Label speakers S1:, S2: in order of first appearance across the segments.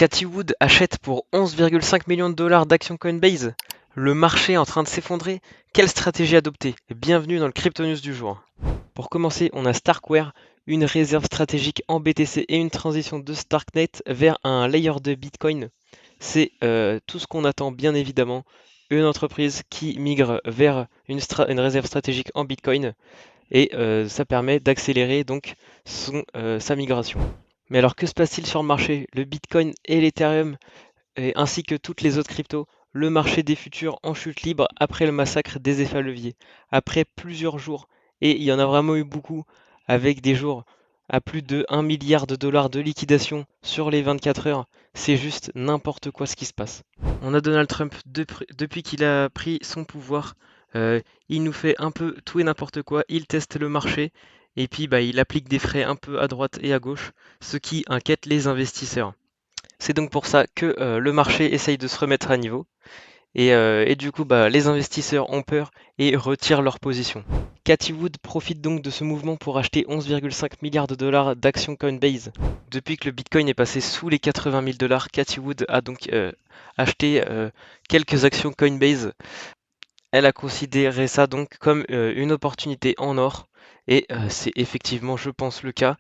S1: Cathie Wood achète pour 11,5 millions de dollars d'actions Coinbase. Le marché est en train de s'effondrer. Quelle stratégie adopter? Bienvenue dans le Crypto News du jour. Pour commencer, on a Starkware, une réserve stratégique en BTC et une transition de Starknet vers un layer de Bitcoin. C'est tout ce qu'on attend, bien évidemment. Une entreprise qui migre vers une réserve stratégique en Bitcoin et ça permet d'accélérer donc sa migration. Mais alors que se passe-t-il sur le marché? Le Bitcoin et l'Ethereum ainsi que toutes les autres cryptos, le marché des futurs en chute libre après le massacre des effets à levier. Après plusieurs jours, et il y en a vraiment eu beaucoup, avec des jours à plus de 1 milliard de dollars de liquidation sur les 24 heures, c'est juste n'importe quoi ce qui se passe. On a Donald Trump depuis qu'il a pris son pouvoir, il nous fait un peu tout et n'importe quoi, il teste le marché et puis il applique des frais un peu à droite et à gauche, ce qui inquiète les investisseurs. C'est donc pour ça que le marché essaye de se remettre à niveau et du coup les investisseurs ont peur et retirent leur position. Cathie Wood profite donc de ce mouvement pour acheter 11,5 milliards de dollars d'actions Coinbase. Depuis que le Bitcoin est passé sous les 80 000 dollars, Cathie Wood a donc acheté quelques actions Coinbase. Elle a considéré ça donc comme une opportunité en or et c'est effectivement, je pense, le cas.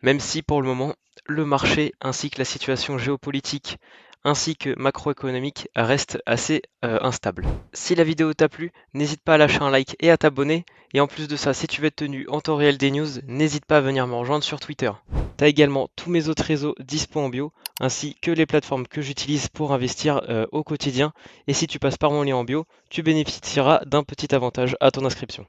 S1: Même si pour le moment, le marché ainsi que la situation géopolitique ainsi que macroéconomique restent assez instables. Si la vidéo t'a plu, n'hésite pas à lâcher un like et à t'abonner. Et en plus de ça, si tu veux être tenu en temps réel des news, n'hésite pas à venir me rejoindre sur Twitter. T'as également tous mes autres réseaux dispo en bio, ainsi que les plateformes que j'utilise pour investir au quotidien. Et si tu passes par mon lien en bio, tu bénéficieras d'un petit avantage à ton inscription.